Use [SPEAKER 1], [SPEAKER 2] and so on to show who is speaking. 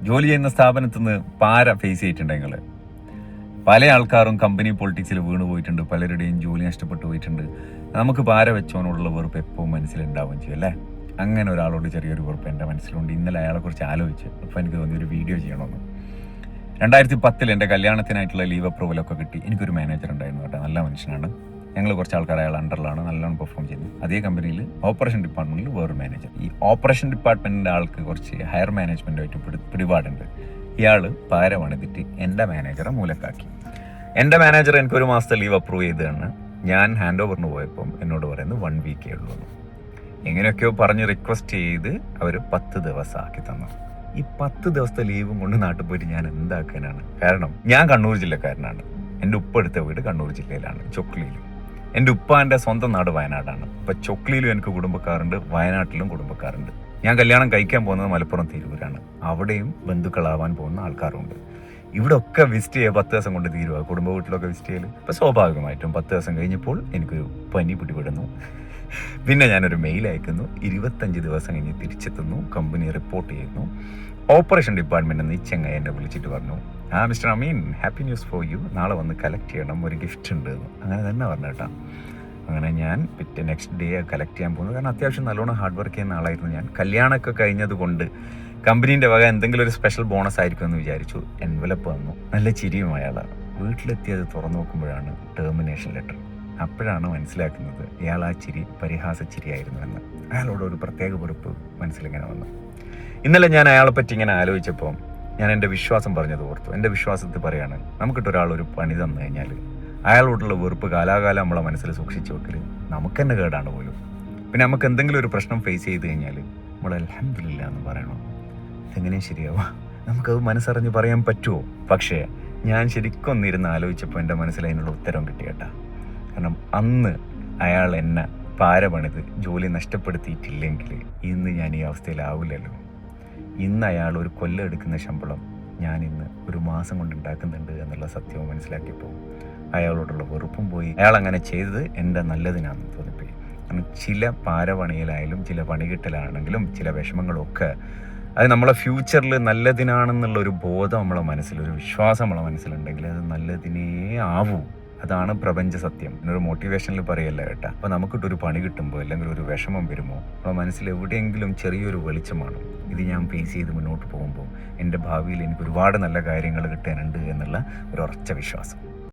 [SPEAKER 1] ജോലി ചെയ്യുന്ന സ്ഥാപനത്തിൽ നിന്ന് പാര ഫേസ് ചെയ്തിട്ടുണ്ടെങ്കിൽ പല ആൾക്കാരും കമ്പനി പൊളിറ്റിക്സിൽ വീണ് പോയിട്ടുണ്ട്, പലരുടെയും ജോലി നഷ്ടപ്പെട്ടു പോയിട്ടുണ്ട്. നമുക്ക് പാര വെച്ചവനോടുള്ള വെറുപ്പ് എപ്പോഴും മനസ്സിലുണ്ടാവുകയും ചെയ്യും അല്ലേ? അങ്ങനെ ഒരാളോട് ചെറിയൊരു വെറുപ്പ് എൻ്റെ മനസ്സിലുണ്ട്. ഇന്നലെ അയാളെക്കുറിച്ച് ആലോചിച്ച് അപ്പോൾ എനിക്ക് തോന്നി ഒരു വീഡിയോ ചെയ്യണമെന്ന്. 2010 എൻ്റെ കല്യാണത്തിനായിട്ടുള്ള ലീവ് അപ്രൂവലൊക്കെ കിട്ടി. എനിക്കൊരു മാനേജർ ഉണ്ടായിരുന്നു കേട്ടോ, നല്ല മനുഷ്യനാണ്. ഞങ്ങൾ കുറച്ച് ആൾക്കാർ അയാൾ അണ്ടറിലാണ്, നല്ലോണം പെർഫോം ചെയ്യുന്നത്. അതേ കമ്പനിയിൽ ഓപ്പറേഷൻ ഡിപ്പാർട്ട്മെൻറ്റിൽ വേറൊരു മാനേജർ. ഈ ഓപ്പറേഷൻ ഡിപ്പാർട്ട്മെൻറ്റിൻ്റെ ആൾക്ക് കുറച്ച് ഹയർ മാനേജ്മെൻറ്റുമായിട്ട് പിടിപാടുണ്ട്. ഇയാൾ പാര പണിതിട്ട് എൻ്റെ മാനേജറെ മൂലക്കാക്കി. എൻ്റെ മാനേജർ എനിക്കൊരു മാസത്തെ ലീവ് അപ്രൂവ് ചെയ്തതാണ്. ഞാൻ ഹാൻഡ് ഓവറിന് പോയപ്പം എന്നോട് പറയുന്നത് 1 വീക്കേ ഉള്ളൂ. എങ്ങനെയൊക്കെയോ പറഞ്ഞ് റിക്വസ്റ്റ് ചെയ്ത് അവർ 10 ദിവസം ആക്കി തന്നു. ഈ 10 ദിവസത്തെ ലീവും കൊണ്ട് നാട്ടിൽ പോയിട്ട് ഞാൻ എന്താക്കാനാണ്? കാരണം ഞാൻ കണ്ണൂർ ജില്ലക്കാരനാണ്. എൻ്റെ ഉപ്പ എടുത്ത വീട് കണ്ണൂർ ജില്ലയിലാണ്, ചൊക്ലിയിൽ. എൻ്റെ ഉപ്പാൻ്റെ സ്വന്തം നാട് വയനാടാണ്. അപ്പം ചൊക്ലിയിലും എനിക്ക് കുടുംബക്കാരുണ്ട്, വയനാട്ടിലും കുടുംബക്കാരുണ്ട്. ഞാൻ കല്യാണം കഴിക്കാൻ പോകുന്നത് മലപ്പുറം തിരൂരാണ്. അവിടെയും ബന്ധുക്കളാവാൻ പോകുന്ന ആൾക്കാരുണ്ട്. ഇവിടെ ഒക്കെ വിസിറ്റ് ചെയ്യുക 10 ദിവസം കൊണ്ട് തീരുക. കുടുംബ വീട്ടിലൊക്കെ വിസിറ്റ് ചെയ്യൽ. അപ്പോൾ സ്വാഭാവികമായിട്ടും 10 ദിവസം കഴിഞ്ഞപ്പോൾ എനിക്കൊരു പനി പിടിപെടുന്നു. പിന്നെ ഞാനൊരു മെയിൽ അയക്കുന്നു. 25 ദിവസം കഴിഞ്ഞ് തിരിച്ചെത്തുന്നു. കമ്പനി റിപ്പോർട്ട് ചെയ്യുന്നു. ഓപ്പറേഷൻ ഡിപ്പാർട്ട്മെൻറ്റിൽ നിന്ന് ഈ ചെങ്ങായി എന്നെ വിളിച്ചിട്ട് പറഞ്ഞു, mister Ameen, happy news for you, നാളെ വന്ന് കളക്ട് ചെയ്യണം, ഒരു ഗിഫ്റ്റ് ഉണ്ട് എന്ന്. അങ്ങനെ തന്നെ പറഞ്ഞു കേട്ടോ. അങ്ങനെ ഞാൻ നെക്സ്റ്റ് ഡേ കളക്ട് ചെയ്യാൻ പോകുന്നത്. കാരണം അത്യാവശ്യം നല്ലോണം ഹാർഡ് വർക്ക് ചെയ്യുന്ന ആളായിരുന്നു ഞാൻ. കല്യാണമൊക്കെ കഴിഞ്ഞത് കൊണ്ട് കമ്പനീൻ്റെ വക എന്തെങ്കിലും ഒരു സ്പെഷ്യൽ ബോണസ് ആയിരിക്കും എന്ന് വിചാരിച്ചു. എൻവലപ്പ് വന്നു. നല്ല ചിരിയും അയാളാണ്. വീട്ടിലെത്തിയത് തുറന്നു നോക്കുമ്പോഴാണ് ടെർമിനേഷൻ ലെറ്റർ. അപ്പോഴാണ് മനസ്സിലാക്കുന്നത് ഇയാൾ ആ ചിരി പരിഹാസ ചിരിയായിരുന്നു എന്ന്. അയാളോട് ഒരു പ്രത്യേക വെറുപ്പ് മനസ്സിലിങ്ങനെ വന്നു. ഇന്നലെ ഞാൻ അയാളെ പറ്റി ഇങ്ങനെ ആലോചിച്ചപ്പോൾ ഞാൻ എൻ്റെ വിശ്വാസം പറഞ്ഞത് ഓർത്തു. എൻ്റെ വിശ്വാസത്തിൽ പറയാണ്, നമുക്കിട്ടൊരാളൊരു പണി തന്നു കഴിഞ്ഞാൽ അയാളോടുള്ള വെറുപ്പ് കാലാകാലം നമ്മളെ മനസ്സിൽ സൂക്ഷിച്ച് വെക്കൽ നമുക്ക് തന്നെ കേടാണ് പോലും. പിന്നെ നമുക്ക് എന്തെങ്കിലും ഒരു പ്രശ്നം ഫേസ് ചെയ്ത് കഴിഞ്ഞാൽ നമ്മൾ അൽഹംദുലില്ലാ എന്ന് പറയണം. ഇതെങ്ങനെയും ശരിയാവാം? നമുക്കത് മനസ്സറിഞ്ഞ് പറയാൻ പറ്റുമോ? പക്ഷേ ഞാൻ ശരിക്കും ഒന്നിരുന്ന് ആലോചിച്ചപ്പോൾ എൻ്റെ മനസ്സിൽ അതിനുള്ള ഉത്തരം കിട്ടിയേട്ടാ. കാരണം അന്ന് അയാൾ എന്നെ പാര പണിത് ജോലി നഷ്ടപ്പെടുത്തിയിട്ടില്ലെങ്കിൽ ഇന്ന് ഞാൻ ഈ അവസ്ഥയിലാവില്ലല്ലോ. ഇന്ന് അയാൾ ഒരു കൊല്ലം എടുക്കുന്ന ശമ്പളം ഞാൻ ഇന്ന് ഒരു മാസം കൊണ്ട് ഉണ്ടാക്കുന്നുണ്ട് എന്നുള്ള സത്യവും മനസ്സിലാക്കിയപ്പോൾ അയാളോടുള്ള വെറുപ്പും പോയി. അയാൾ അങ്ങനെ ചെയ്തത് എൻ്റെ നല്ലതിനാണെന്ന് തോന്നിപ്പോയി. കാരണം ചില പാര പണിയിലായാലും ചില പണി കിട്ടലാണെങ്കിലും ചില വിഷമങ്ങളൊക്കെ അത് നമ്മളെ ഫ്യൂച്ചറിൽ നല്ലതിനാണെന്നുള്ളൊരു ബോധം നമ്മളെ മനസ്സിൽ, ഒരു വിശ്വാസം നമ്മളെ മനസ്സിലുണ്ടെങ്കിൽ അത് നല്ലതിനേ ആവൂ. അതാണ് പ്രപഞ്ച സത്യം. എന്നൊരു മോട്ടിവേഷനിൽ പറയല്ല കേട്ടോ. അപ്പോൾ നമുക്കിട്ടൊരു പണി കിട്ടുമ്പോൾ അല്ലെങ്കിൽ ഒരു വിഷമം വരുമ്പോൾ നമ്മുടെ മനസ്സിൽ എവിടെയെങ്കിലും ചെറിയൊരു വെളിച്ചമാണ്. ഇത് ഞാൻ ഫേസ് ചെയ്ത് മുന്നോട്ട് പോകുമ്പോൾ എൻ്റെ ഭാവിയിൽ എനിക്ക് ഒരുപാട് നല്ല കാര്യങ്ങൾ കിട്ടാനുണ്ട് എന്നുള്ള ഒരു ഉറച്ച വിശ്വാസം.